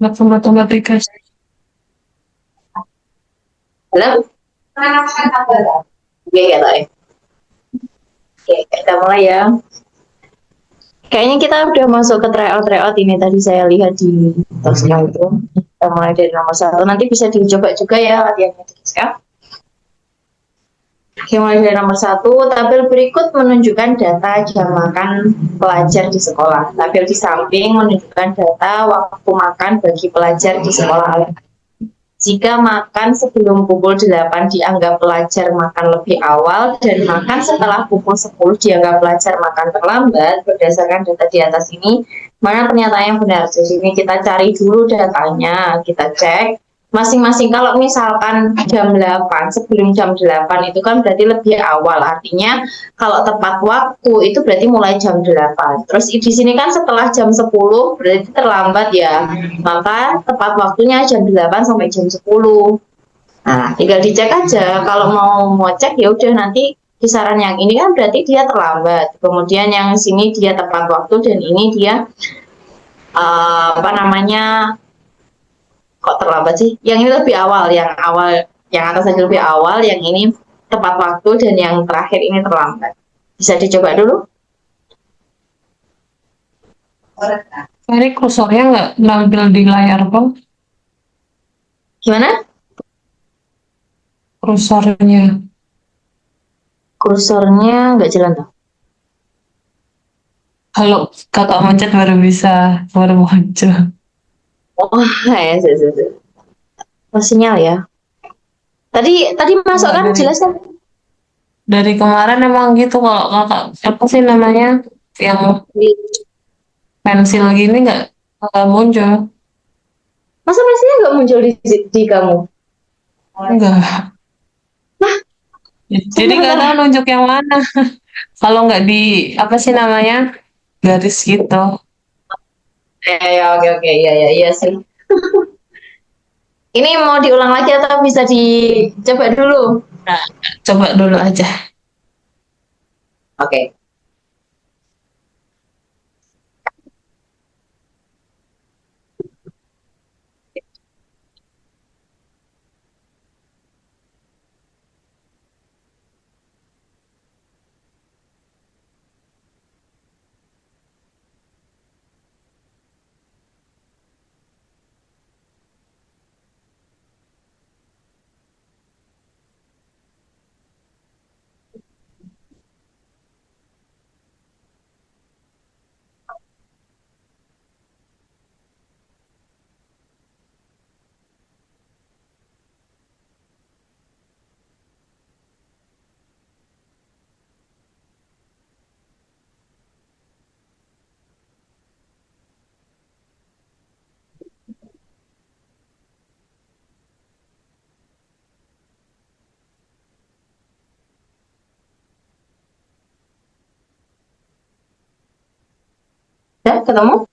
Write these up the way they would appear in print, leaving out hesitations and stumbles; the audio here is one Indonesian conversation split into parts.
Matematika. Halo? Oke, ya, Toh, ya. Oke, kita mulai ya. Kayaknya kita udah masuk ke tryout ini tadi saya lihat di tosnya itu. Kita mulai dari nomor 1. Nanti bisa dicoba juga ya latihannya ya. Oke, mulai dari nomor 1. Tabel berikut menunjukkan data jam makan pelajar di sekolah. Tabel di samping menunjukkan data waktu makan bagi pelajar di sekolah. Jika makan sebelum pukul 8 dianggap pelajar makan lebih awal dan makan setelah pukul 10 dianggap pelajar makan terlambat, berdasarkan data di atas ini, mana pernyataan yang benar? Jadi ini kita cari dulu datanya, kita cek masing-masing. Kalau misalkan jam 8, sebelum jam 8 itu kan berarti lebih awal, artinya kalau tepat waktu itu berarti mulai jam 8. Terus di sini kan setelah jam 10 berarti terlambat ya. Maka tepat waktunya jam 8 sampai jam 10. Nah, tinggal dicek aja. Kalau mau cek ya udah nanti kisaran yang ini kan berarti dia terlambat. Kemudian yang sini dia tepat waktu dan ini dia apa namanya? Kok terlambat sih? Yang ini lebih awal, yang atas aja lebih awal, yang ini tepat waktu dan yang terakhir ini terlambat. Bisa dicoba dulu. Ini kursornya nggak nampil di layar bang? Gimana? Kursornya. Kursornya nggak jalan tuh. Kalau kakak mencet baru muncul. Oh, ya, sinyal ya. Tadi masuk kan jelas kan? Dari kemarin emang gitu kalau kakak apa sih namanya yang pensil gini nggak muncul. Masa mesinnya nggak muncul di kamu? Enggak. Jadi nggak tahu nunjuk yang mana. Kalau nggak di apa sih namanya garis gitu. Ya, oke, iya, iya sih. Ini mau diulang lagi atau bisa dicoba dulu? Nah, coba dulu aja. Oke. Udah ketemu?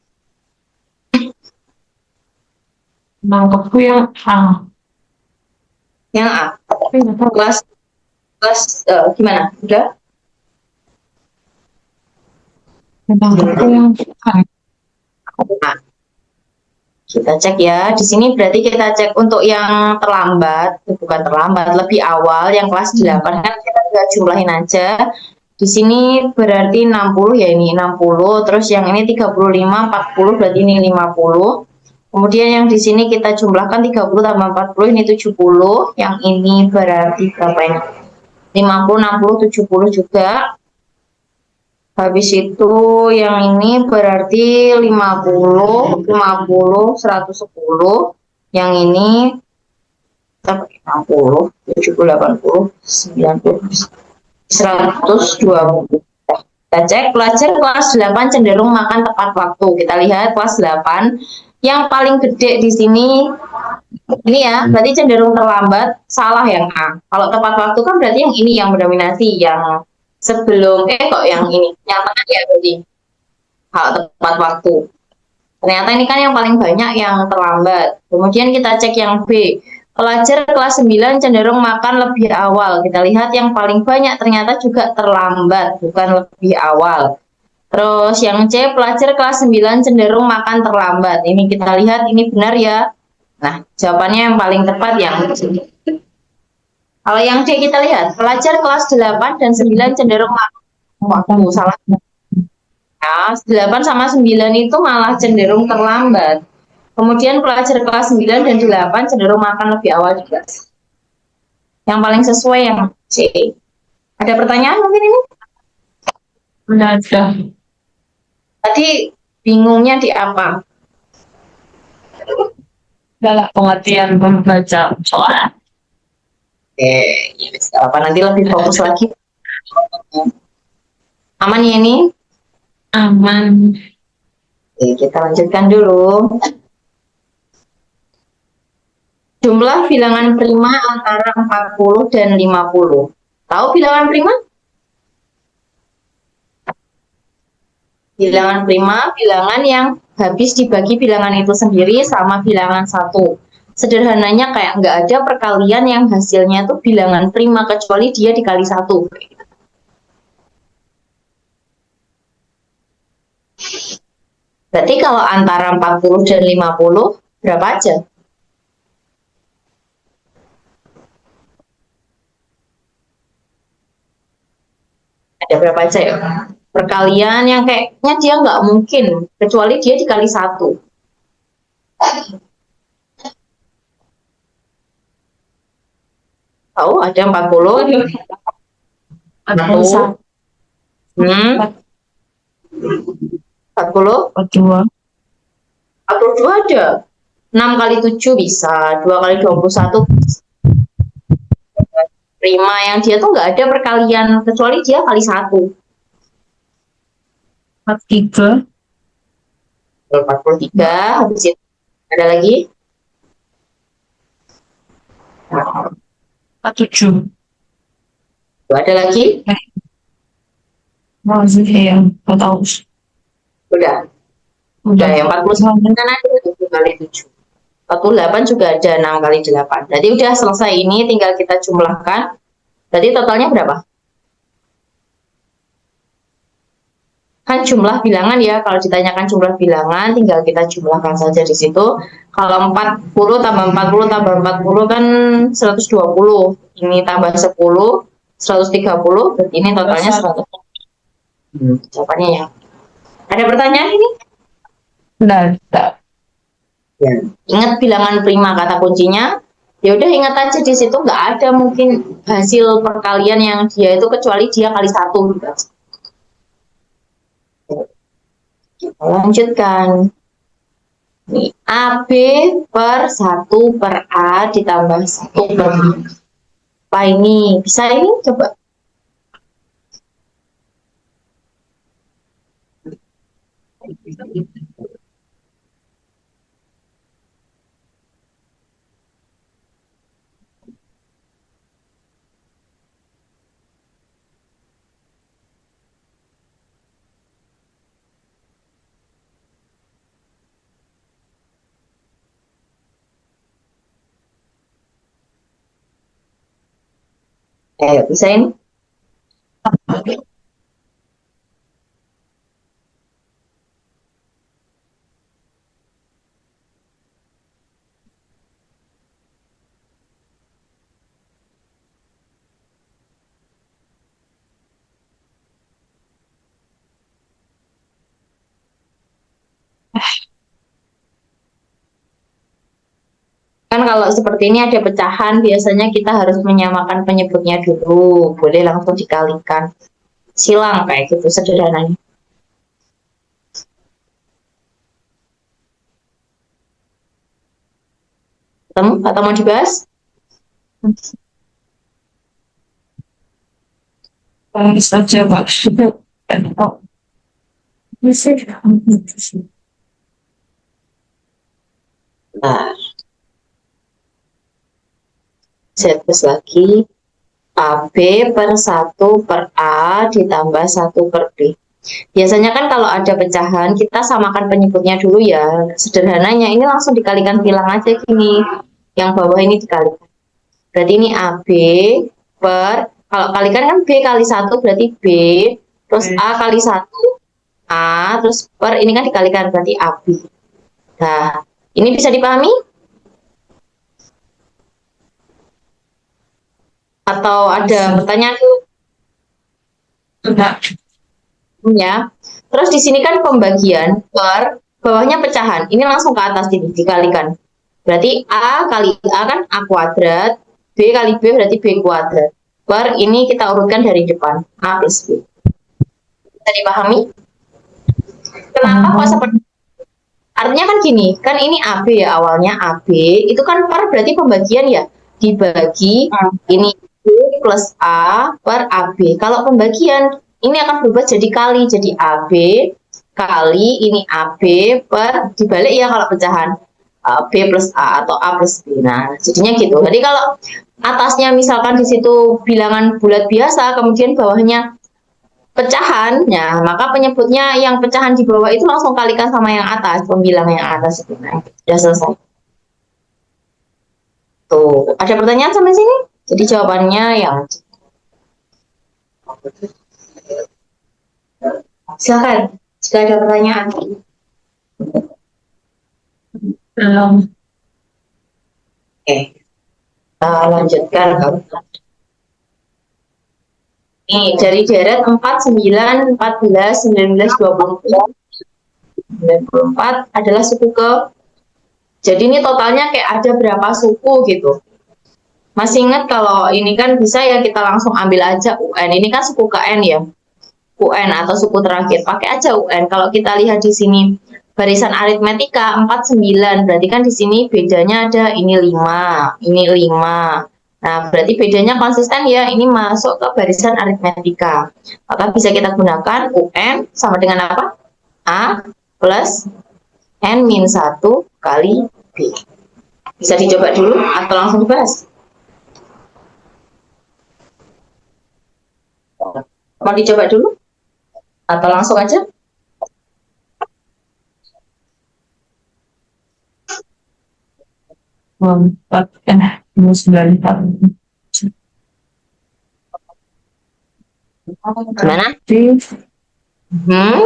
Nangkepku yang A. Yang A. Kelas gimana? Udah? Nangkepku yang A. Nah, kita cek ya. Di sini berarti kita cek untuk yang terlambat, bukan terlambat, lebih awal yang kelas 8 kan kita juga jumlahin aja. Di sini berarti 60 ya, ini 60, terus yang ini 35, 40 berarti ini 50. Kemudian yang di sini kita jumlahkan 30 tambah 40 ini 70, yang ini berarti berapa ini? 50, 60, 70 juga. Habis itu yang ini berarti 50, 50, 110. Yang ini 60, 70, 80, 90, 120. Kita cek pelajar kelas 8 cenderung makan tepat waktu. Kita lihat kelas 8 yang paling gede di sini ini ya, berarti cenderung terlambat, salah yang A. Kalau tepat waktu kan berarti yang ini yang mendominasi, yang sebelum kok yang ini yang tengah ya berarti hal tepat waktu. Ternyata ini kan yang paling banyak yang terlambat. Kemudian kita cek yang B. Pelajar kelas 9 cenderung makan lebih awal. Kita lihat yang paling banyak ternyata juga terlambat, bukan lebih awal. Terus yang C, pelajar kelas 9 cenderung makan terlambat. Ini kita lihat, ini benar ya. Nah, jawabannya yang paling tepat yang C. Kalau yang D kita lihat, pelajar kelas 8 dan 9 cenderung makan waktu. Salah. Ya, 8 sama 9 itu malah cenderung terlambat. Kemudian pelajar kelas 9 dan 8 cenderung makan lebih awal juga. Yang paling sesuai yang C. Ada pertanyaan mungkin ini? Nggak ada. Tadi bingungnya di apa? Dalam pengertian membaca soal. Ya bisa apa, nanti lebih fokus lagi. Aman ya ini? Aman. Oke, kita lanjutkan dulu. Jumlah bilangan prima antara 40 dan 50. Tahu bilangan prima? Bilangan prima, bilangan yang habis dibagi bilangan itu sendiri sama bilangan satu. Sederhananya kayak nggak ada perkalian yang hasilnya tuh bilangan prima kecuali dia dikali satu. Berarti kalau antara 40 dan 50, berapa aja? Ada berapa aja ya? Perkalian yang kayaknya dia nggak mungkin, kecuali dia dikali satu. Tahu ada 40? Satu. 40? 42. 42 ada. 6 kali 7 bisa, 2 kali 21 bisa. Prima yang dia tuh nggak ada perkalian, kecuali dia kali satu. 43. 43, habis itu ada lagi? 47. Ada lagi? Masih ya, nggak tahu. Udah. Udah. Yang 49 kan ada 7 kali 7. 48 juga ada 6 kali 8. Jadi udah selesai ini, tinggal kita jumlahkan. Jadi totalnya berapa? Kan jumlah bilangan ya, kalau ditanyakan jumlah bilangan tinggal kita jumlahkan saja di situ. Kalau 40 tambah 40 tambah 40 kan 120. Ini tambah 10, 130, berarti ini totalnya 100. Jawabannya ya. Ada pertanyaan ini? Nggak. Ya. Ingat bilangan prima kata kuncinya. Ya udah ingat aja di situ nggak ada mungkin hasil perkalian yang dia itu kecuali dia kali satu gitu. Kita lanjutkan. Ini AB per 1 per A ditambah 1 per B. Apa ini? Bisa ini? Coba. Bisa ini? Kan kalau seperti ini ada pecahan, biasanya kita harus menyamakan penyebutnya dulu. Boleh langsung dikalikan. Silang kayak gitu sederhananya. Ketemu atau mau dibahas? Bahas aja, Pak. Nah, saya tulis lagi. AB per 1 per A ditambah 1 per B. Biasanya kan kalau ada pecahan, kita samakan penyebutnya dulu ya. Sederhananya, ini langsung dikalikan bilang aja gini. Yang bawah ini dikalikan. Berarti ini AB per, kalau kalikan kan B kali 1 berarti B, terus A kali 1, A, terus per ini kan dikalikan berarti AB. Nah, ini bisa dipahami? Atau ada Bisa. pertanyaan Enggak. ya? Terus di sini kan pembagian per bawahnya pecahan. Ini langsung ke atas ini dikalikan. Berarti A kali A kan A kuadrat, B kali B berarti B kuadrat. Per ini kita urutkan dari depan, A plus B. Bisa dipahami? Kenapa kok seperti artinya kan gini, kan ini AB ya awalnya AB, itu kan per berarti pembagian ya, dibagi ini B plus A per AB. Kalau pembagian, ini akan berubah jadi kali, jadi AB kali ini AB per, dibalik ya kalau pecahan, B plus A atau A plus B. Nah, jadinya gitu. Jadi kalau atasnya misalkan di situ bilangan bulat biasa, kemudian bawahnya pecahan, ya maka penyebutnya yang pecahan di bawah itu langsung kalikan sama yang atas, pembilang yang atas itu. Nah, sudah selesai. Tuh, ada pertanyaan sampai sini? Jadi jawabannya yang silakan jika ada pertanyaan. Belum. Oke, kita lanjutkan. Nih, dari deret 4, 9, 14, 19, 24, 94 adalah suku ke. Jadi ini totalnya kayak ada berapa suku gitu. Masih ingat kalau ini kan bisa ya kita langsung ambil aja UN. Ini kan suku KN ya. UN atau suku terakhir. Pakai aja UN. Kalau kita lihat di sini barisan aritmetika 49. Berarti kan di sini bedanya ada ini 5, ini 5. Nah, berarti bedanya konsisten ya. Ini masuk ke barisan aritmetika. Maka bisa kita gunakan UN sama dengan apa? A plus N min 1 kali B. Bisa dicoba dulu atau langsung dibahas? Mau dicoba dulu? Atau langsung aja? Empat, 94. Gimana? Hmm?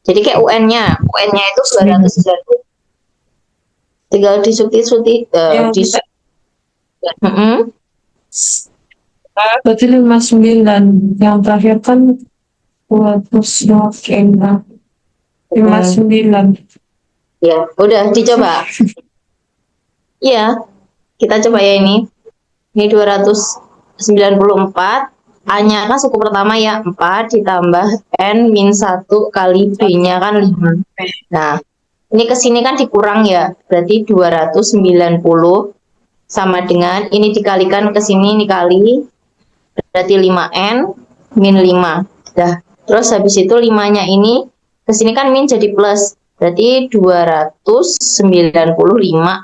Jadi kayak UN-nya itu 290. Tinggal disuti-suti. Berarti 59. Yang terakhir kan 200. 59. Ya, udah dicoba. Iya, kita coba ya ini. Ini 294. A-nya kan suku pertama ya 4 ditambah N min 1 kali B-nya kan 5. Nah, ini kesini kan dikurang ya. Berarti 290 sama dengan ini dikalikan ke sini ini kali. Berarti 5N min 5. Dah. Terus habis itu 5-nya ini ke sini kan min jadi plus. Berarti 295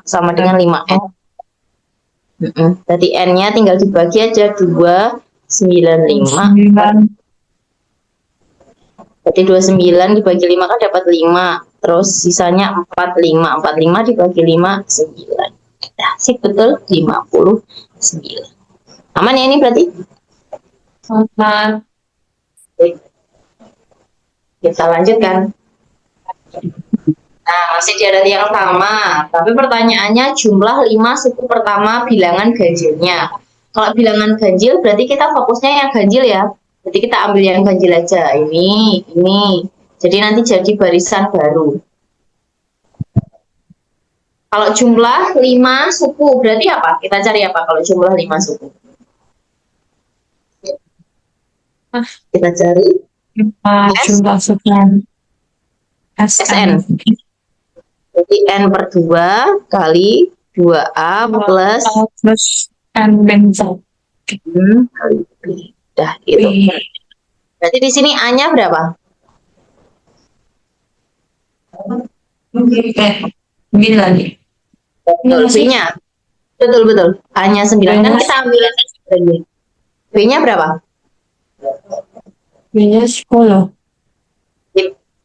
sama dengan 5N. Berarti N-nya tinggal dibagi aja 295. Berarti 29 dibagi 5 kan dapat 5. Terus sisanya 45. 45 dibagi 5, 9. Nah, sip betul 59. Aman ya ini berarti? Aman. Kita lanjutkan. Nah, masih di adat yang sama, tapi pertanyaannya jumlah 5 suku pertama bilangan ganjilnya. Kalau bilangan ganjil berarti kita fokusnya yang ganjil ya. Berarti kita ambil yang ganjil aja. Ini. Jadi nanti jadi barisan baru. Kalau jumlah 5 suku berarti apa? Kita cari apa kalau jumlah 5 suku? Kita cari jumlah sekian. SN. Jadi N per 2 kali 2A plus N min 1 kali B. Dah gitu. Berarti di sini A-nya berapa? 9. Betul, B-nya. Betul. A-nya 9 kan kita ambil B-nya berapa? B-nya 10.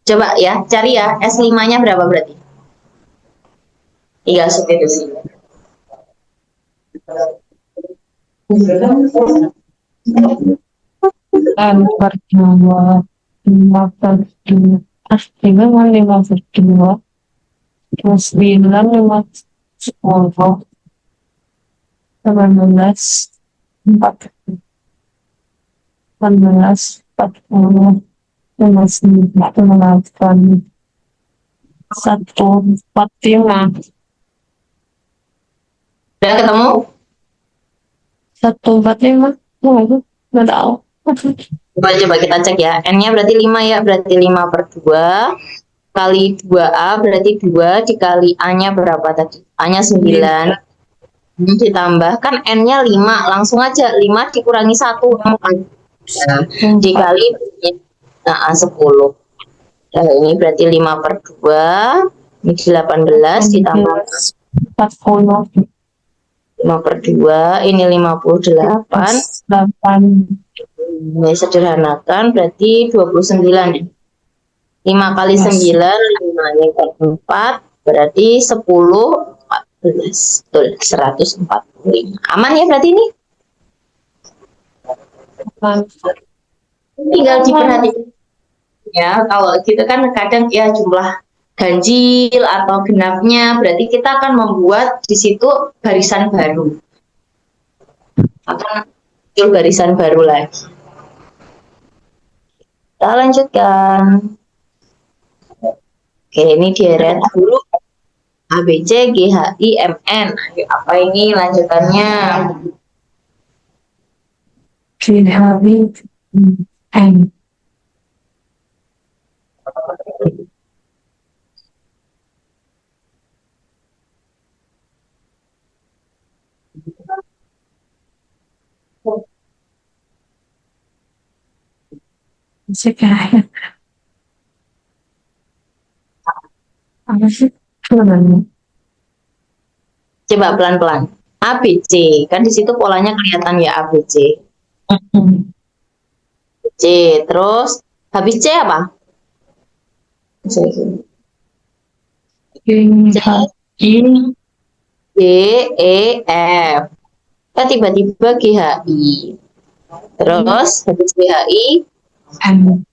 Coba ya, cari ya. S5-nya berapa berarti? Tinggal substitusi. N per 2, 5 per 2. Ah, 5 mau 5 per 2. Terus 9, 5, 10. 18, 4. 18, 40. 19, 1, 4, 5. Udah ketemu? 1, 4, 5. Oh, itu nggak tahu. Coba kita cek ya. N-nya berarti 5 ya. Berarti 5 per 2. Kali 2A berarti 2 dikali A-nya berapa tadi? A-nya 9. Ditambah kan N-nya 5. Langsung aja 5 dikurangi 1. 4. Nah, dikali 10. Nah, ini berarti 5 per 2. Ini 18 ditambah 40. 5 per 2. Ini 58. 8. Ini sederhanakan berarti 29. 5 kali 9, 5 kali 4, berarti 10, 14. Betul, 145. Aman ya berarti ini? Tinggal diperhatikan ya, kalau gitu kan kadang ya jumlah ganjil atau genapnya, berarti kita akan membuat di situ barisan baru. Akan muncul barisan baru lagi. Kita lanjutkan. Oke, ini deret dulu. A, B, C, G, H, I, M, N. Apa ini lanjutannya? GHI N. Sekarang apa sih namanya? Coba pelan-pelan. A, B, C. Kan di situ polanya kelihatan ya A, B, C. C. Terus habis C apa? C, GHI D, E, F. Kan tiba-tiba G, H, I. Terus habis G, H, I, N.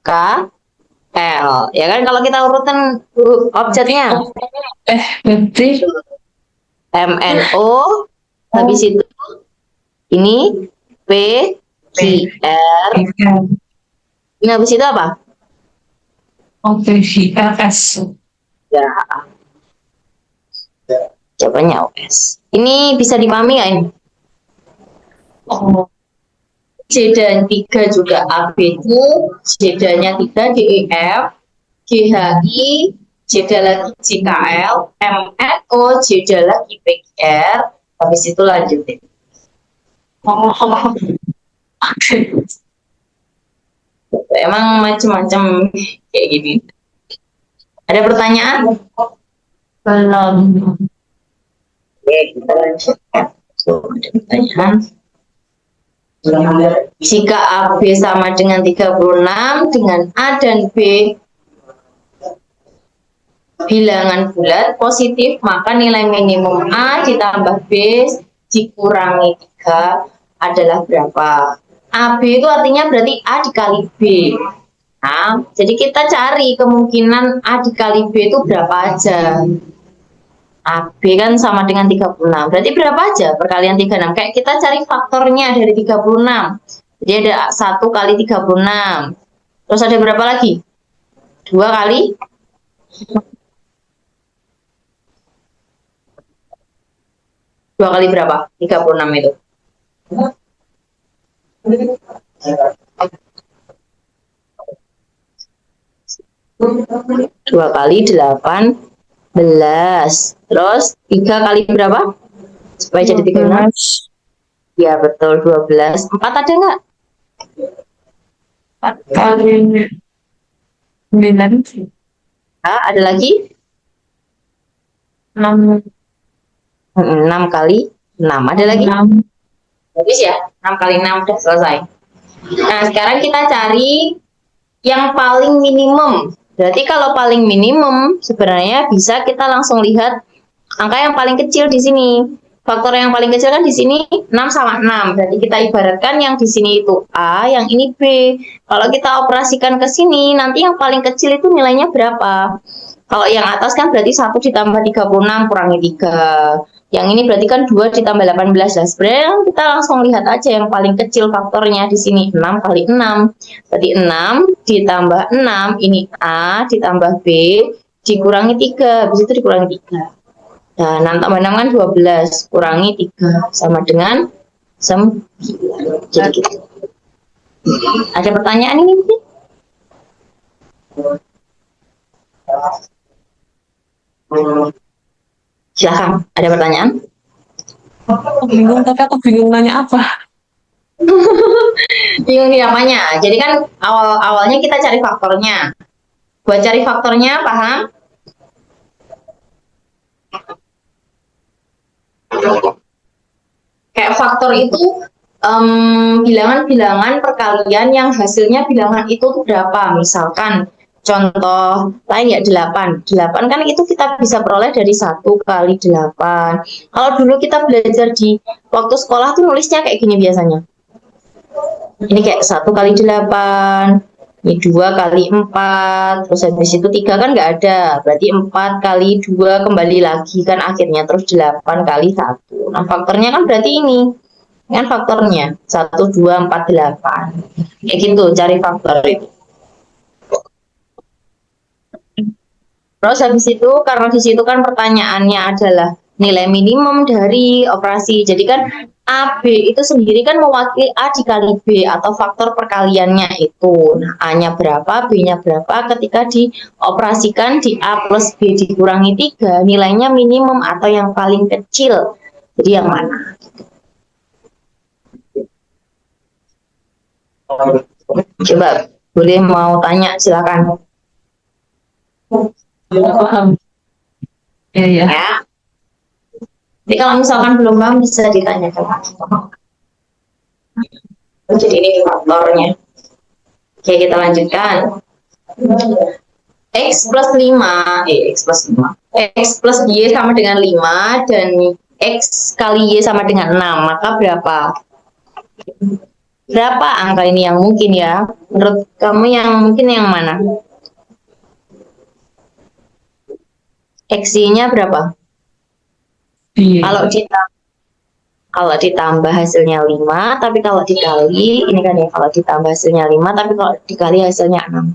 K, L. Ya kan kalau kita urutan objeknya. Berarti M, N, O. Habis itu ini P, Q, R. Ini habis itu apa? OPVRS. Ya. Jawabannya OS. Ini bisa dipahami nggak ini? Oh, C dan 3 juga A, B itu, J-nya 3, D, E, F, G, H, I, J lagi J, K, L, M, N, O, J lagi P, Q, R. Habis itu lanjutin. oke. Emang macam-macam kayak gini. Ada pertanyaan? Belum. Oke, kita lanjutkan. Ada pertanyaan. Jika AB sama dengan 36, dengan A dan B bilangan bulat positif, maka nilai minimum A ditambah B dikurangi 3 adalah berapa? AB itu artinya berarti A dikali B. Nah, jadi kita cari kemungkinan A dikali B itu berapa aja. AB kan sama dengan 36. Berarti berapa aja perkalian 36? Kayak kita cari faktornya dari 36. Jadi ada 1 kali 36. Terus ada berapa lagi? 2 kali? 2 kali berapa? 36 itu. 2 kali 18. Terus 3 kali berapa? Supaya jadi 36. Ya betul 12. 4 ada nggak? 4 kali 9. Ada lagi? 6. 6 kali 6. Ada lagi? 6. Habis ya? 6 kali 6 udah selesai. Nah, sekarang kita cari yang paling minimum. Berarti kalau paling minimum sebenarnya bisa kita langsung lihat angka yang paling kecil di sini. Faktor yang paling kecil kan di sini 6 sama 6. Berarti kita ibaratkan yang di sini itu A, yang ini B. Kalau kita operasikan ke sini, nanti yang paling kecil itu nilainya berapa? Kalau yang atas kan berarti 1 ditambah 36 kurangi 3. Yang ini berarti kan 2 ditambah 18. Nah, sebenarnya kita langsung lihat aja yang paling kecil faktornya di sini 6 kali 6. Berarti 6 ditambah 6, ini A ditambah B dikurangi 3. Habis itu dikurangi 3. Nah, 6 tambah 6 kan 12, kurangi 3, sama dengan 9. Jadi gitu. Ada pertanyaan ini? Silahkan, ada pertanyaan? Aku bingung, tapi aku bingung nanya apa. Bingung namanya. Jadi kan awalnya kita cari faktornya. Buat cari faktornya, paham? Kayak faktor itu bilangan-bilangan perkalian yang hasilnya bilangan itu berapa. Misalkan contoh lain ya 8. 8 kan itu kita bisa peroleh dari 1 kali 8. Kalau dulu kita belajar di waktu sekolah tuh nulisnya kayak gini biasanya. Ini kayak 1 kali 8, ini 2 kali 4, terus habis itu 3 kan nggak ada, berarti 4 kali 2 kembali lagi kan akhirnya, terus 8 kali 1. Nah, faktornya kan berarti ini, kan faktornya 1, 2, 4, 8. Kayak gitu, cari faktor itu. Terus habis itu, karena di situ kan pertanyaannya adalah nilai minimum dari operasi. Jadi kan A, B itu sendiri kan mewakili A dikali B atau faktor perkaliannya itu. Nah, A-nya berapa, B-nya berapa, ketika dioperasikan di A plus B dikurangi 3, nilainya minimum atau yang paling kecil. Jadi yang mana? Coba, boleh mau tanya, silakan. Paham. Ya. Ya. Jadi kalau misalkan belum paham bisa ditanyakan. Jadi ini faktornya. Oke, kita lanjutkan. X plus 5, X plus Y sama dengan 5 dan X kali Y sama dengan 6, maka berapa? Berapa angka ini yang mungkin ya? Menurut kamu yang mungkin yang mana? X-nya berapa? Kalau ditambah hasilnya 5, tapi kalau dikali, ini kan ya, kalau ditambah hasilnya 5, tapi kalau dikali hasilnya 6.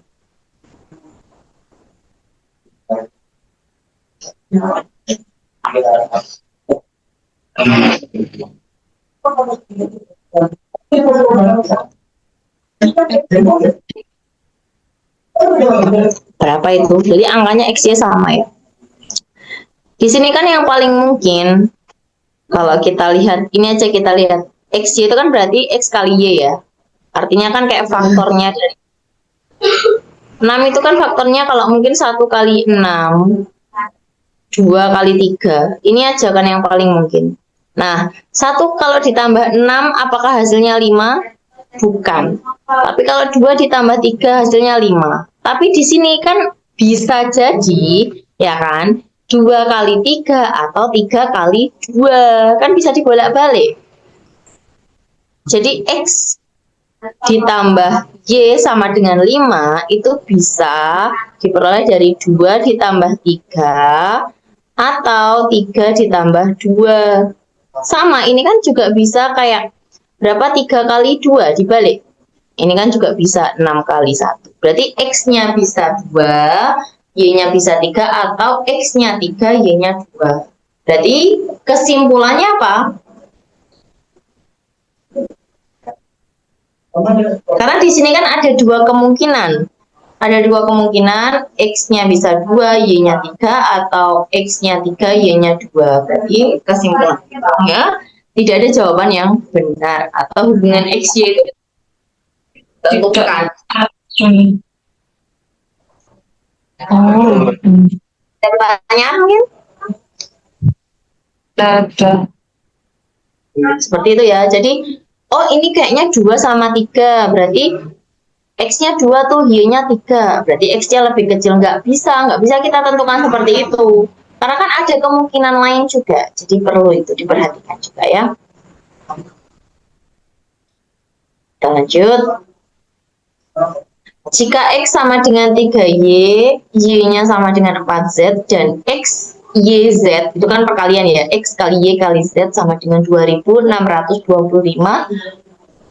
Berapa itu? Jadi angkanya X-nya sama ya. Di sini kan yang paling mungkin, kalau kita lihat, ini aja kita lihat, X-Y itu kan berarti X kali Y ya. Artinya kan kayak faktornya dari 6 itu kan faktornya kalau mungkin 1 kali 6, 2 kali 3. Ini aja kan yang paling mungkin. Nah, 1 kalau ditambah 6, apakah hasilnya 5? Bukan. Tapi kalau 2 ditambah 3, hasilnya 5. Tapi di sini kan bisa jadi, ya kan, 2 kali 3 atau 3 kali 2. Kan bisa dibolak-balik. Jadi X ditambah Y sama dengan 5 itu bisa diperoleh dari 2 ditambah 3 atau 3 ditambah 2. Sama, ini kan juga bisa kayak berapa 3 kali 2 dibalik. Ini kan juga bisa 6 kali 1. Berarti X-nya bisa 2, Y-nya bisa 3, atau X-nya 3, Y-nya 2. Berarti kesimpulannya apa? Karena di sini kan ada dua kemungkinan. Ada dua kemungkinan, X-nya bisa 2, Y-nya 3, atau X-nya 3, Y-nya 2. Berarti kesimpulannya tidak ada jawaban yang benar, atau hubungan X-Y itu tentukan. Oh. Ada pertanyaan mungkin? Ada. Seperti itu ya. Jadi, oh ini kayaknya 2 sama 3. Berarti X-nya 2 tuh, Y-nya 3. Berarti X-nya lebih kecil. Nggak bisa kita tentukan seperti itu. Karena kan ada kemungkinan lain juga, jadi perlu itu diperhatikan juga ya. Kita lanjut. Jika X sama dengan 3Y, Y-nya sama dengan 4Z, dan X, Y, Z, itu kan perkalian ya, X kali Y kali Z sama dengan 2625,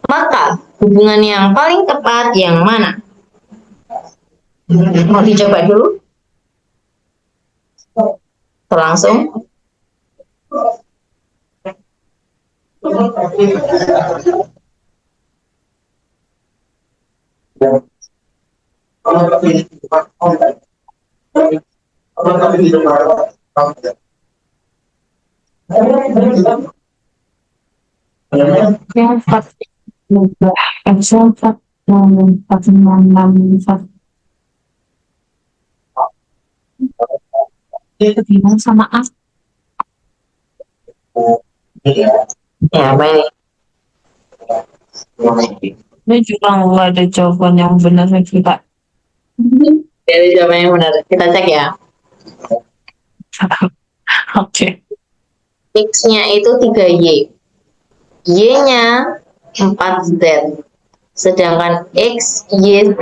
maka hubungan yang paling tepat yang mana? Mau dicoba dulu? Langsung. Yang 4 Excel 4 4 ketimbang sama A. Ya, apa ini? Ini juga nggak ada jawaban yang benar kita. Jadi jawaban yang benar. Kita cek ya. Oke. X-nya itu 3Y. Y-nya 4Z. Sedangkan X, Y, Z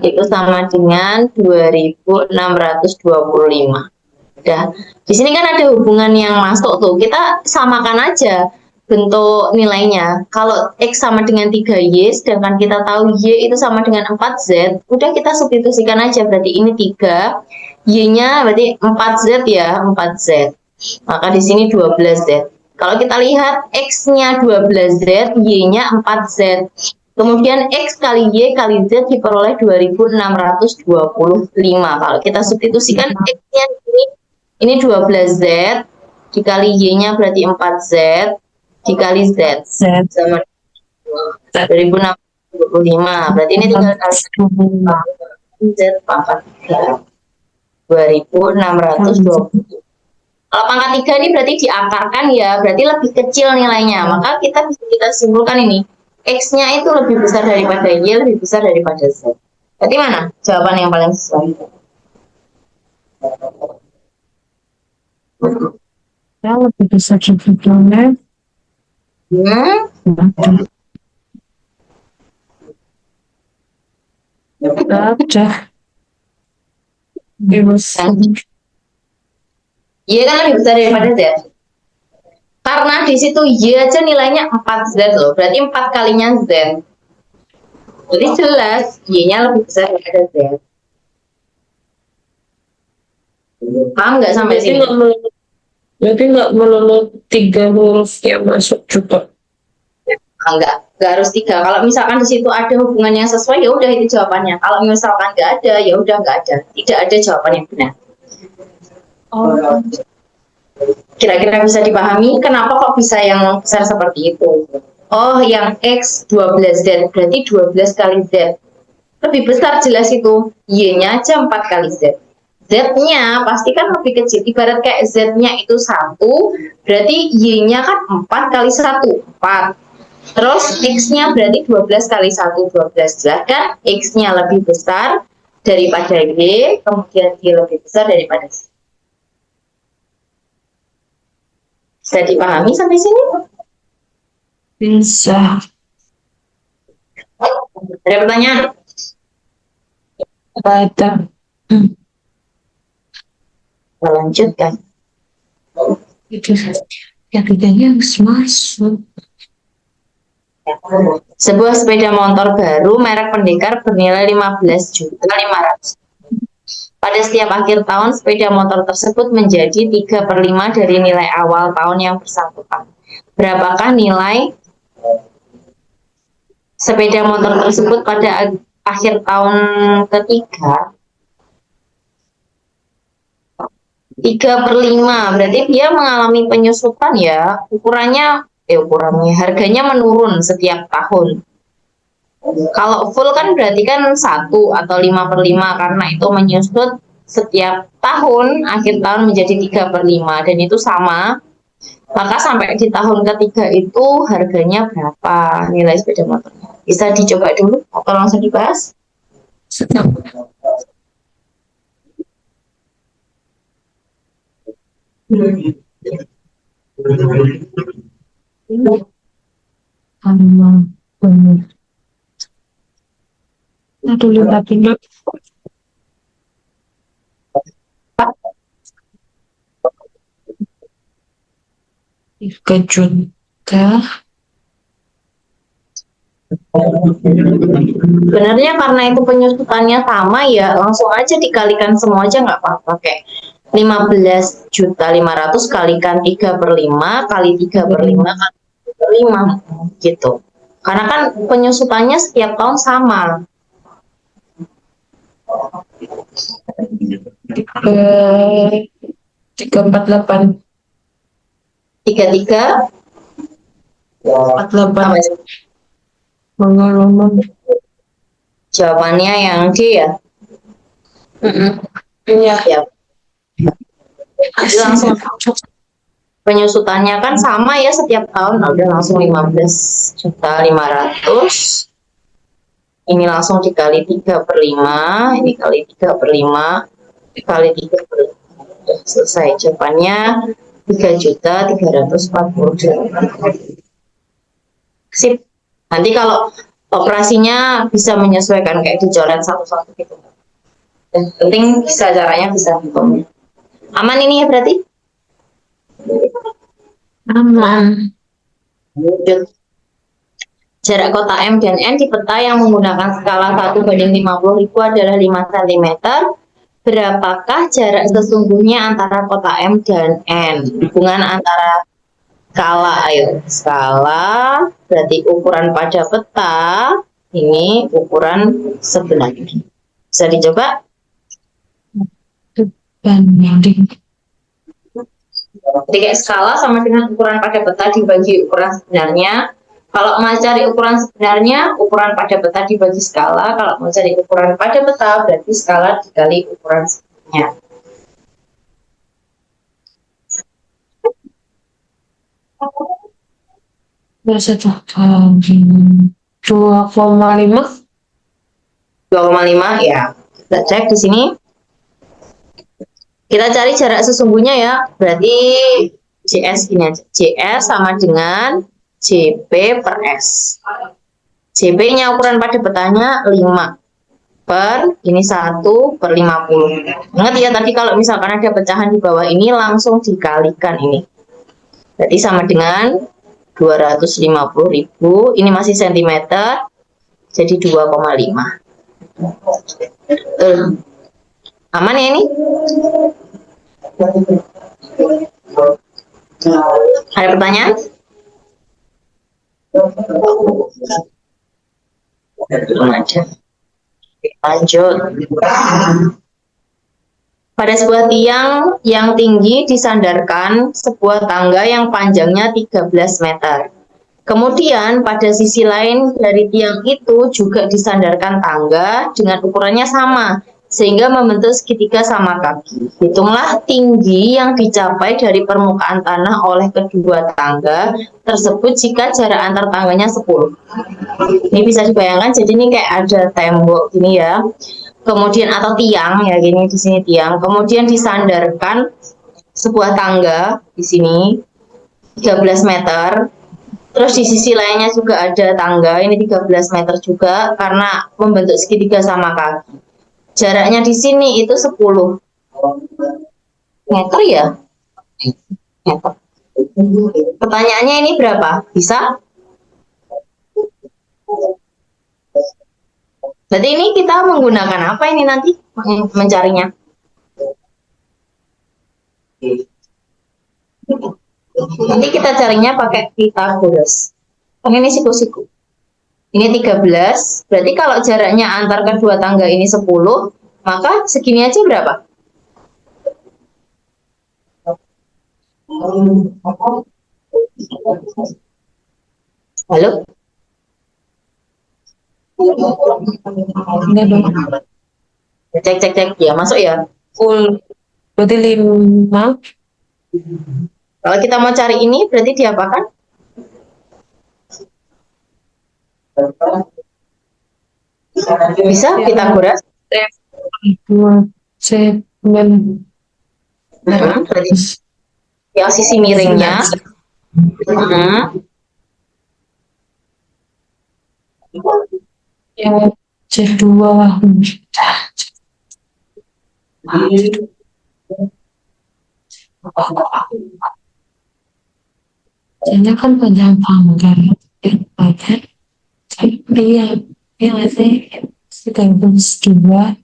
itu sama dengan 2625. Udah. Di sini kan ada hubungan yang masuk tuh. Kita samakan aja bentuk nilainya. Kalau X sama dengan 3Y, sedangkan kita tahu Y itu sama dengan 4Z, udah kita substitusikan aja. Berarti ini 3, Y-nya berarti 4Z ya, 4Z. Maka di sini 12Z. Kalau kita lihat X-nya 12Z, Y-nya 4Z. Kemudian X kali Y kali Z diperoleh 2625. Kalau kita substitusikan X-nya ini 12Z, dikali Y-nya berarti 4Z, dikali Z. Sama 2625. Berarti ini tinggal kali Z pangkat 3. 2620. Kalau pangkat 3 ini berarti diakarkan ya, berarti lebih kecil nilainya. Maka kita bisa simpulkan ini. X-nya itu lebih besar daripada Y, lebih besar daripada Z. Berarti mana jawaban yang paling sesuai? Ya, lebih besar sebetulnya. Ada. Y kan lebih besar daripada Z. Karena di situ Y aja nilainya 4Z loh, berarti 4 kalinya Z. Jadi jelas Y-nya lebih besar daripada Z. Paham nggak sampai sini? Berarti nggak melulu 3 huruf yang masuk juga. Enggak harus 3. Kalau misalkan di situ ada hubungan yang sesuai, ya udah itu jawabannya. Kalau misalkan nggak ada, ya udah nggak ada. Tidak ada jawaban yang benar. Oh. Kira-kira bisa dipahami kenapa kok bisa yang besar seperti itu? Oh, yang X 12Z, berarti 12 kali Z. Lebih besar jelas itu. Y-nya aja 4 kali Z. Z-nya pasti kan lebih kecil. Ibarat kayak Z-nya itu 1, berarti Y-nya kan 4 kali 1, 4. Terus X-nya berarti 12 kali 1, 12. Jelas kan? X-nya lebih besar daripada Y, kemudian Y lebih besar daripada Z. Bisa dipahami sampai sini? Bisa. Ada pertanyaan? Ada. Kita lanjutkan. Itu yang tiganya harus masuk. Sebuah sepeda motor baru merek Pendekar bernilai 15.500.000. Pada setiap akhir tahun, sepeda motor tersebut menjadi 3/5 dari nilai awal tahun yang bersangkutan. Berapakah nilai sepeda motor tersebut pada akhir tahun ketiga? 3/5, berarti dia mengalami penyusutan ya. Ukurannya harganya menurun setiap tahun. Kalau full kan berarti kan 1 atau 5/5, karena itu menyusut setiap tahun, akhir tahun menjadi 3/5, dan itu sama. Maka sampai di tahun ketiga itu harganya berapa nilai sepeda motornya? Bisa dicoba dulu atau langsung dibahas? Sama benar. Aduh, lihat dulu. Juta. Sebenarnya karena itu penyusutannya sama ya, langsung aja dikalikan semua aja nggak apa-apa. Kayak 15.500.000 kalikan 3/5 kali 3/5 kali 3/5 gitu. Karena kan penyusutannya setiap tahun sama. Tiga empat delapan. 33 Empat delapan. apa sih? Mengolong. Jawabannya yang D ya. Iya. Ya, jadi langsung penyusutannya kan sama ya setiap tahun. Nah, udah langsung 15.500.000. Ini langsung dikali 3/5, ini kali 3/5, dikali 3/5. Udah selesai jawabannya 3.340.000. Sip. Nanti kalau operasinya bisa menyesuaikan kayak dicoret satu-satu gitu. Yang penting bisa caranya bisa hitungnya. Aman ini ya berarti? Aman. Lanjut. Jarak kota M dan N di peta yang menggunakan skala 1/50.000 adalah 5 cm. Berapakah jarak sesungguhnya antara kota M dan N? Hubungan antara skala, ayo. Skala berarti ukuran pada peta, ini ukuran sebenarnya. Bisa dicoba? Banding. Jadi kayak skala sama dengan ukuran pada peta dibagi ukuran sebenarnya. Kalau mau cari ukuran sebenarnya, ukuran pada peta dibagi skala. Kalau mau cari ukuran pada peta, berarti skala dikali ukuran sebenarnya. Biasa tuh kali 2,5. 2,5 ya. Kita cek di sini. Kita cari jarak sesungguhnya ya. Berarti JS ini aja. JS sama dengan JP per S. JP-nya ukuran pada petanya 5 per ini 1/50. Ingat ya tadi kalau misalkan ada pecahan di bawah ini langsung dikalikan ini. Berarti sama dengan 250.000. Ini masih sentimeter. Jadi 2,5. Aman ya ini? Ada pertanyaan? Lanjut. Pada sebuah tiang yang tinggi disandarkan sebuah tangga yang panjangnya 13 meter. Kemudian pada sisi lain dari tiang itu juga disandarkan tangga dengan ukurannya sama, sehingga membentuk segitiga sama kaki. Hitunglah tinggi yang dicapai dari permukaan tanah oleh kedua tangga tersebut jika jarak antar tangganya 10. Ini bisa dibayangkan, jadi ini kayak ada tembok gini ya. Kemudian atau tiang ya gini, di sini tiang. Kemudian disandarkan sebuah tangga di sini 13 meter. Terus di sisi lainnya juga ada tangga, ini 13 meter juga karena membentuk segitiga sama kaki. Jaraknya di sini itu 10 meter ya? Meter. Pertanyaannya ini berapa? Bisa? Berarti ini kita menggunakan apa ini nanti mencarinya? Nanti kita carinya pakai Pythagoras. Ini siku-siku. Ini 13, berarti kalau jaraknya antar kedua tangga ini 10, maka segini aja berapa? Halo? Ini dong. Cek, cek, cek. Ya, masuk ya? Full. Berarti 5. Kalau kita mau cari ini, berarti diapakan? Bisa Pythagoras? Dua segmen. Berarti yang sisi miringnya. Yang C2 Jadinya kan panjang panggang banyak dia yang sih 32 5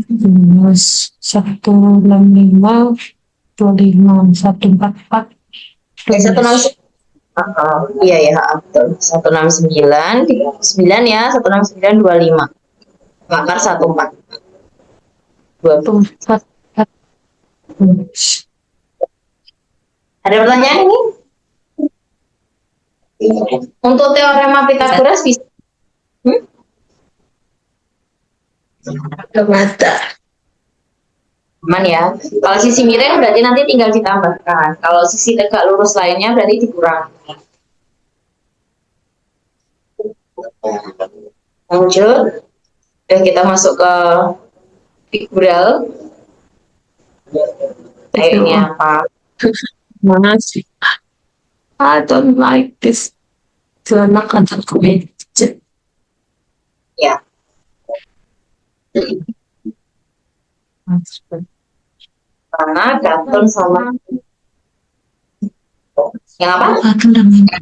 minus 165 25 144 Iya ya, betul. 169 9 ya, 169 25. Akar 14. 24. Ada pertanyaan ini? Untuk teorema Pythagoras bisa mata aman ya. Kalau sisi miring berarti nanti tinggal ditambahkan. Kalau sisi tegak lurus lainnya berarti dikurangi. Lanjut. Dan kita masuk ke figural. Ini apa? mana sih? I don't like this. Celana kacang kemeja. Ya. Karena gantung sama yang apa? Aku namanya.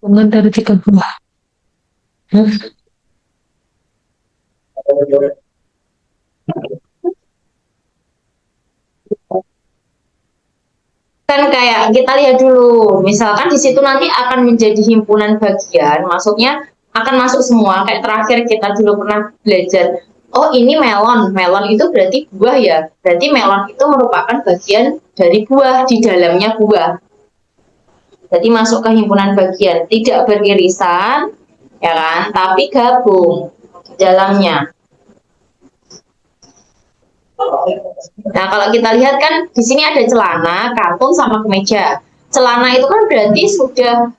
Bukan dari 32. Kan kayak kita lihat dulu, misalkan di situ nanti akan menjadi himpunan bagian, maksudnya akan masuk semua. Kayak terakhir kita dulu pernah belajar, oh ini melon, melon itu berarti buah ya, berarti melon itu merupakan bagian dari buah, di dalamnya buah. Jadi masuk ke himpunan bagian, tidak beririsan, ya kan, tapi gabung di dalamnya. Nah, kalau kita lihat kan di sini ada celana, kartun sama kemeja. Celana itu kan berarti sudah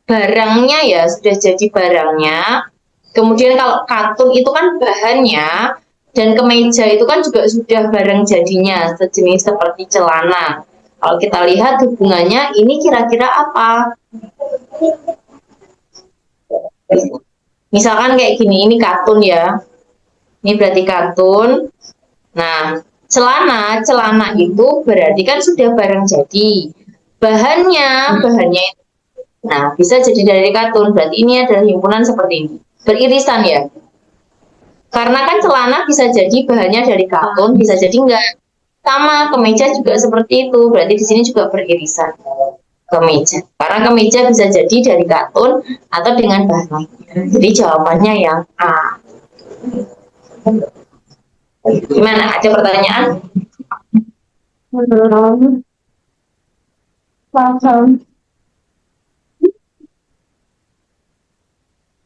barangnya ya, sudah jadi barangnya. Kemudian kalau kartun itu kan bahannya, dan kemeja itu kan juga sudah barang jadinya, sejenis seperti celana. Kalau kita lihat hubungannya, ini kira-kira apa? Misalkan kayak gini, ini kartun ya. Ini berarti kartun. Nah, celana itu berarti kan sudah barang jadi. Bahannya itu. Nah, bisa jadi dari kartun. Berarti ini adalah himpunan seperti ini. Beririsan ya. Karena kan celana bisa jadi bahannya dari kartun, bisa jadi enggak. Sama kemeja juga seperti itu. Berarti di sini juga beririsan. Kemeja. Karena kemeja bisa jadi dari kartun atau dengan bahan lain. Jadi jawabannya yang A. Gimana? Ada pertanyaan?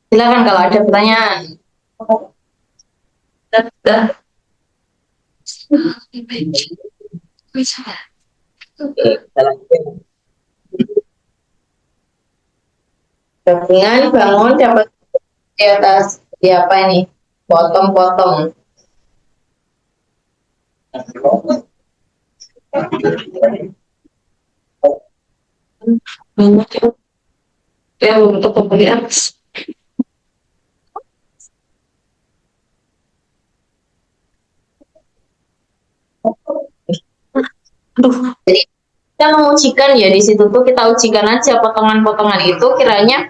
Silakan kalau ada pertanyaan. Gabungan bangun dapat di atas di apa ini? Potong-potong. Banyak yang untuk pembelian. Jadi kita mengujikan ya di situ tuh kita ujikan aja potongan-potongan itu kiranya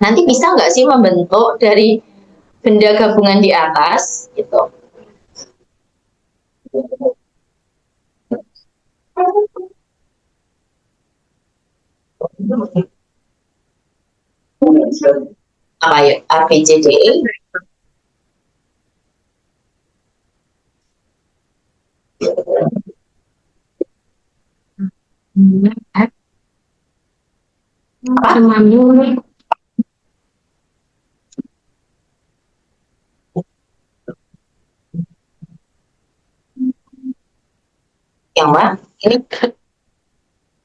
nanti bisa nggak sih membentuk dari benda gabungan di atas gitu. Apa ya? A B C D E. Yang mana? Ini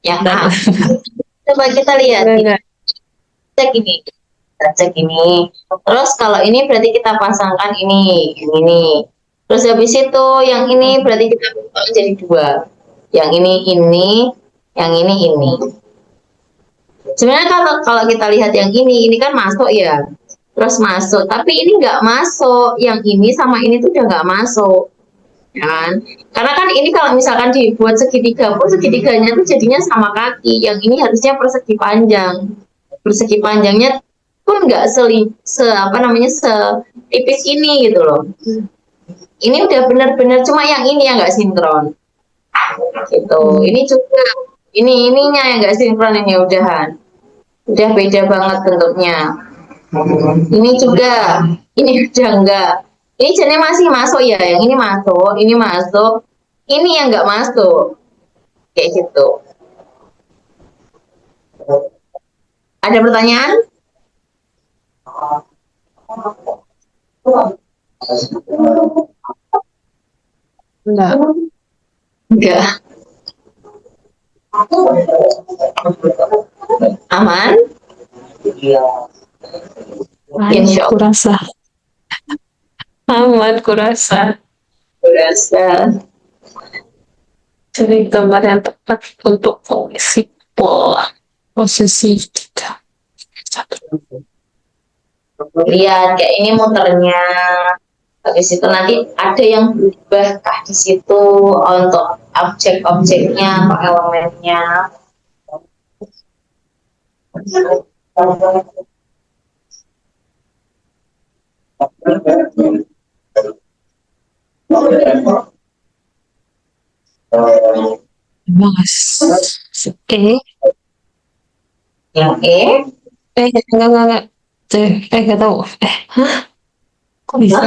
yang A. Coba kita lihat. Cek ini. kita cek ini. Terus kalau ini berarti kita pasangkan ini, yang ini. Terus habis itu yang ini berarti kita potong jadi dua. Yang ini, yang ini. Sebenarnya kalau kita lihat yang ini kan masuk ya. Terus masuk, tapi ini nggak masuk. Yang ini sama ini tuh udah nggak masuk. Ya kan? Karena kan ini kalau misalkan dibuat segitiga pun segitiganya tuh jadinya sama kaki. Yang ini harusnya persegi panjang. Persegi panjangnya pun nggak setipis ini gitu loh. Ini udah benar-benar cuma yang ini yang nggak sinkron. Gitu. Ini juga ininya yang nggak sinkron ini udah beda banget bentuknya. Ini juga ini udah enggak. Ini jenisnya masih masuk ya, yang ini masuk, ini yang nggak masuk, kayak gitu. Ada pertanyaan? Enggak. Enggak. Aman? Insya Allah. Kurasa. Aman, kurasa. Cari gambar yang tepat untuk posisi pola. Posisi kita. Satu. Lihat kayak ini muternya. Habis itu nanti ada yang berubah di situ untuk objek-objeknya atau elemennya. Mas. Yang E? Enggak. Enggak tahu. Hah? Kok bisa?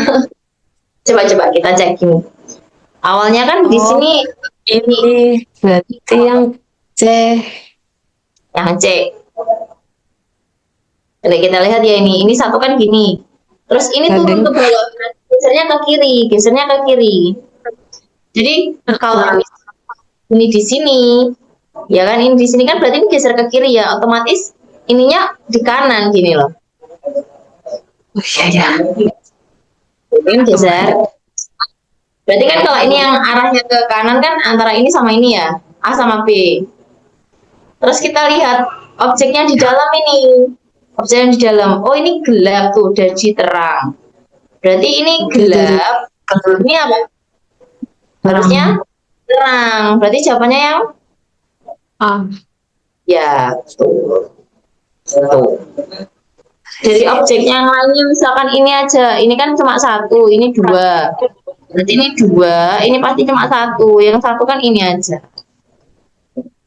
Coba kita cek ini. Awalnya kan di sini Ini berarti yang C. yang C. Jadi kita lihat ya ini satu kan gini. Terus ini turun ke bawah, gesernya ke kiri. Jadi kalau ini di sini, ya kan ini di sini kan berarti ini geser ke kiri ya, otomatis ininya di kanan gini loh. Oh iya. Ini geser. Berarti kan kalau ini yang arahnya ke kanan kan antara ini sama ini ya, A sama B. Terus kita lihat objeknya di dalam ini. Objek yang di dalam, oh ini gelap tuh, jadi terang. Berarti ini gelap, ini apa? Harusnya terang. Berarti jawabannya yang A. ya, tuh. Jadi objek yang lainnya misalkan ini aja, ini kan cuma satu, ini dua. Berarti ini dua, ini pasti cuma satu. Yang satu kan ini aja.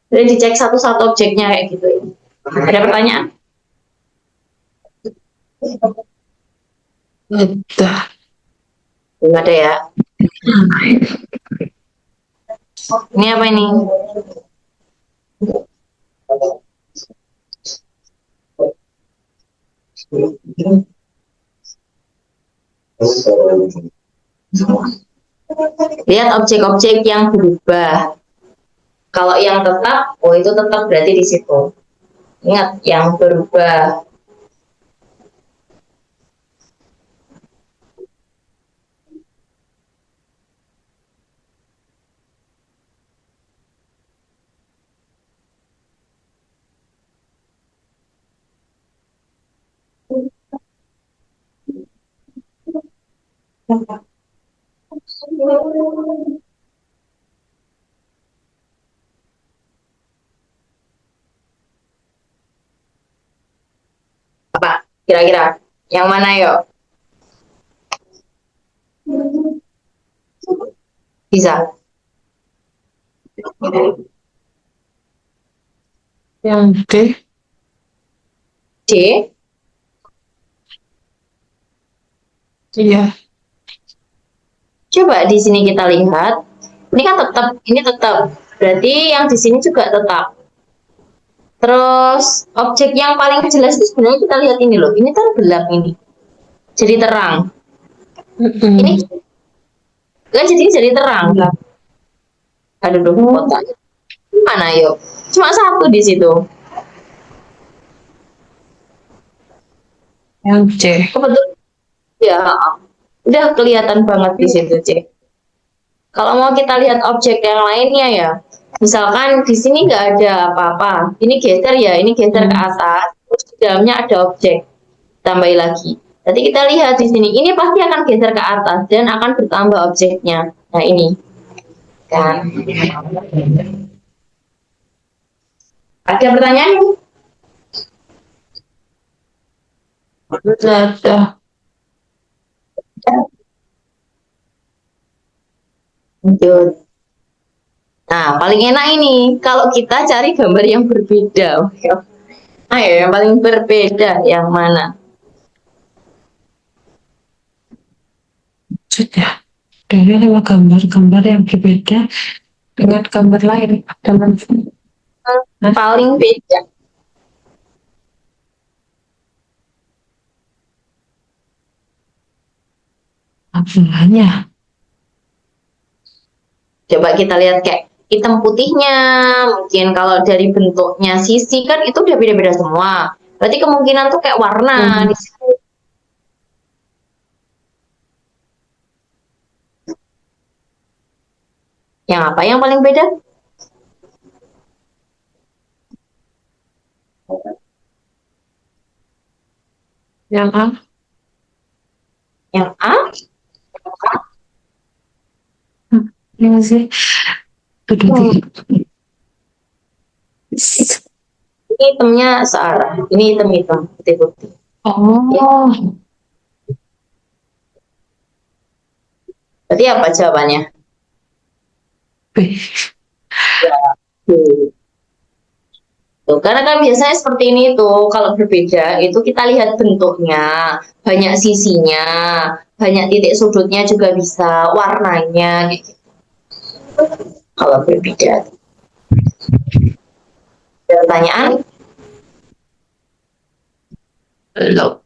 Jadi dicek satu-satu objeknya kayak gitu. Ada pertanyaan? Udah. Belum ada ya. Ini apa ini? Lihat objek-objek yang berubah. Kalau yang tetap, oh itu tetap berarti di situ. Ingat, yang berubah. Apa? Kira-kira yang mana yuk? Bisa. Yang D. D. Iya. Coba di sini kita lihat. Ini kan tetap, ini tetap. Berarti yang di sini juga tetap. Terus objek yang paling jelas itu sebenarnya kita lihat ini loh. Ini kan gelap ini. Jadi terang. Ini kan jadi terang. Aduh, kotaknya. Mana yuk? Cuma satu di situ. Yang C. Kebetulan ya udah kelihatan banget di situ C. Kalau mau kita lihat objek yang lainnya ya, misalkan di sini nggak ada apa-apa, ini geser ya, ini geser ke atas, terus di dalamnya ada objek, tambah lagi. Jadi kita lihat di sini, ini pasti akan geser ke atas dan akan bertambah objeknya. Nah ini, kan? Ada pertanyaan? Ada. Lanjut. Nah, paling enak ini kalau kita cari gambar yang berbeda. Ayo, yang paling berbeda yang mana? Sudah. Dari 5 gambar-gambar yang berbeda dengan gambar lain. Dengan Paling beda. apanya? Coba kita lihat kayak hitam putihnya, mungkin kalau dari bentuknya sisi kan itu udah beda-beda semua. Berarti kemungkinan tuh kayak warna di situ. Yang apa yang paling beda? Yang A? Yang A? Yang C? Kedua tiga. Ini hitamnya searah, ini hitam-hitam, putih-putih. Oh. Berarti apa jawabannya? B. Tuh, karena kan biasanya seperti ini tuh, kalau berbeda itu kita lihat bentuknya, banyak sisinya, banyak titik sudutnya juga bisa, warnanya gitu. Kalau berbeda. Ada pertanyaan? Belum.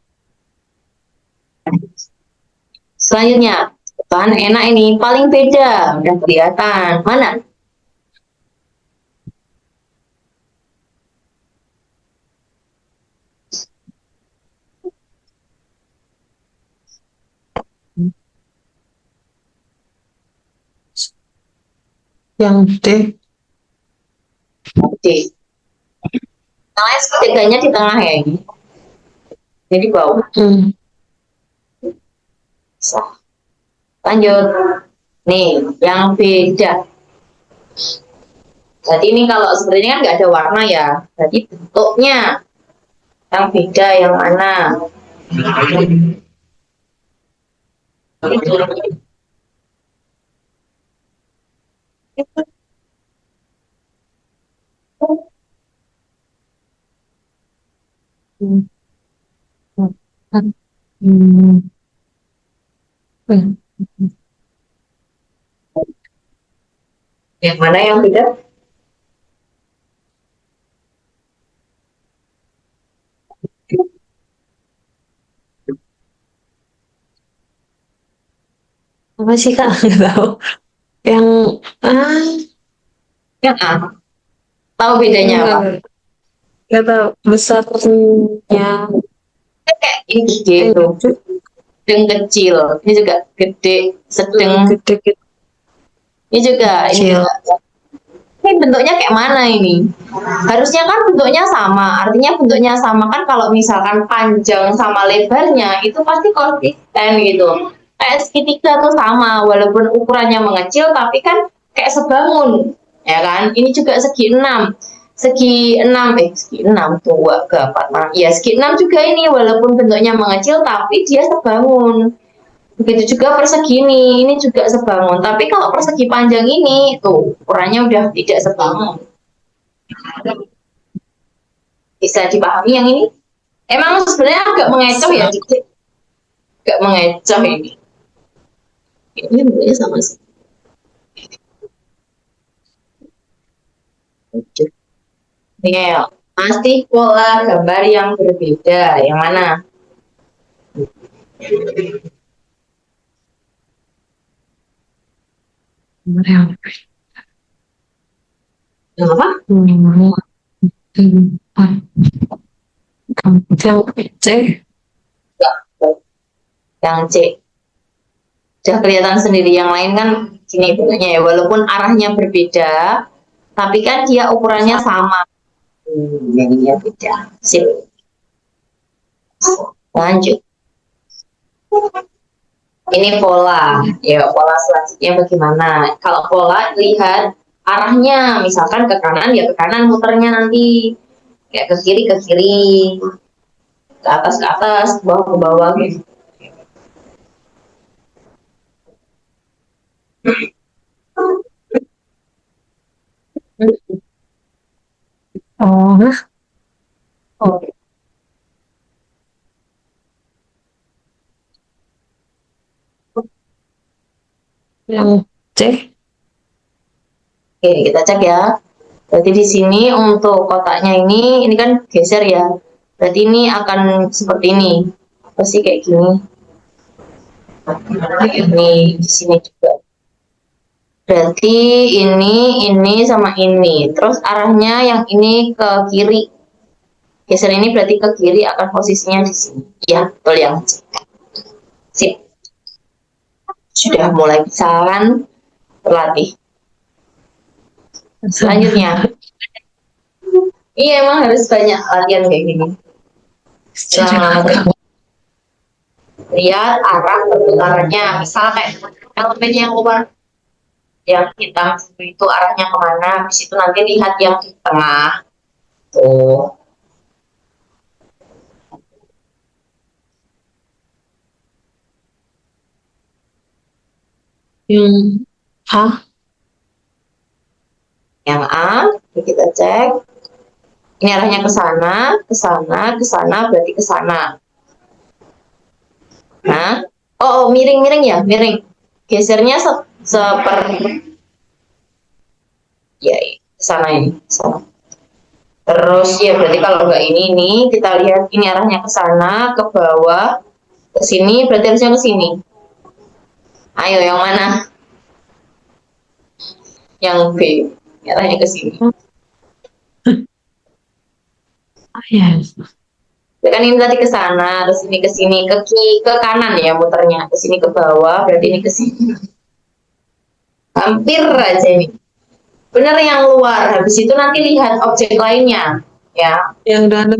Selanjutnya, kan enak ini, paling beda, udah kelihatan. Mana? Yang D. Oke. Nah, setiganya di tengah ya ini. Jadi bawah. Sah. Lanjut. Nih, yang beda. Jadi ini kalau seperti ini kan nggak ada warna ya. Jadi bentuknya yang beda yang mana? Hmm. Hmm. Yang mana yang beda? Apa sih Kak? Nggak tahu. Yang Yang A. Tahu bedanya apa? nggak tahu. Besarnya Kayak ini gitu. Sedang kecil. Ini juga gede, sedang. gede-gede Ini juga, ini kecil. juga. Ini bentuknya kayak mana ini? Harusnya kan bentuknya sama. Artinya bentuknya sama kan kalau misalkan panjang sama lebarnya itu pasti konsisten gitu. Kayak segitiga tuh sama, walaupun ukurannya mengecil tapi kan kayak sebangun, ya kan? Ini juga segi 6. Segi 6 tuh keempat. Iya, segi 6 juga ini walaupun bentuknya mengecil tapi dia sebangun. Begitu juga persegi ini juga sebangun. Tapi kalau persegi panjang ini, tuh ukurannya udah tidak sebangun. Bisa dipahami yang ini? Emang sebenarnya agak mengecoh ya, dikit. Agak mengecoh ini. Ini bentuknya sama sih. Ini ya, pasti pola gambar yang berbeda. Yang mana? Yang apa? Yang C. Yang C. Udah kelihatan sendiri, yang lain kan gini bentuknya ya, walaupun arahnya berbeda, tapi kan dia ukurannya sama. Jadinya beda. Sip. Lanjut. Ini pola. Ya, pola selanjutnya bagaimana? Kalau pola lihat arahnya, misalkan ke kanan ya ke kanan muternya nanti. Kayak ke kiri, ke atas, ke bawah gitu. Oh, oh, yang C. Oke, kita cek ya. Berarti di sini untuk kotaknya ini kan geser ya. Berarti ini akan seperti ini. Apa sih kayak gini? Ini di sini juga. Berarti ini sama ini. Terus arahnya yang ini ke kiri. Geser ini berarti ke kiri akan posisinya di sini. Ya, betul yang C. Sip. Sudah mulai bisa kan berlatih. Selanjutnya. Iya, emang harus banyak latihan kayak gini. Lihat arah perputarannya. Misal kayak elemen yang keluar yang hitam itu arahnya kemana. Habis itu nanti lihat yang di tengah. Tuh. Hah? Yang A, kita cek. Ini arahnya ke sana, ke sana, ke sana, berarti ke sana. Nah, miring-miring ya, miring. Gesernya seperti ya ke sana ini, sana. Terus ya berarti kalau nggak ini nih, kita lihat ini arahnya ke sana, ke bawah, ke sini, berarti harusnya ke sini. Ayo yang mana? Yang B, arahnya ke sini. Ya. Kan ini tadi ke sana, terus ini ke sini, ke kanan ya muternya, ke sini ke bawah, berarti ini ke sini. Hampir aja ini. Benar yang luar, habis itu nanti lihat objek lainnya, ya. Yang dalam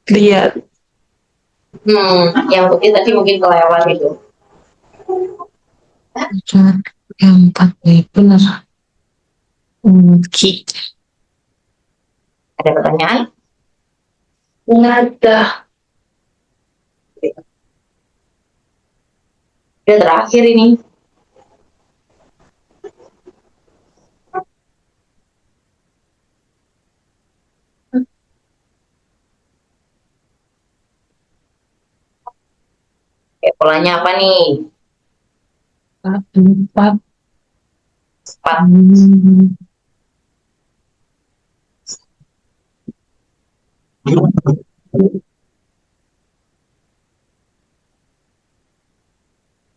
lihat. Yang putih tadi mungkin kelewat itu. Yang 4 benar. Gitu. Ada pertanyaan? Nggak ada. Udah terakhir ini. Polanya apa nih? 4. 4.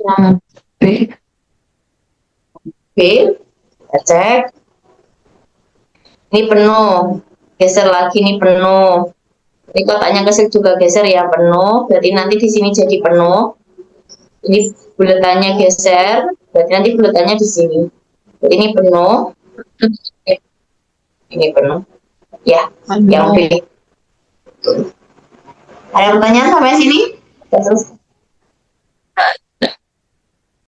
Yang B. B, kita cek. Ini penuh. Geser lagi ini penuh. Ini kotaknya kesel juga geser ya, penuh. Berarti nanti di sini jadi penuh. Ini buletannya geser, berarti nanti buletannya di sini. Jadi ini penuh. Ini penuh. Ya, yang B. Ada pertanyaan sampai sini?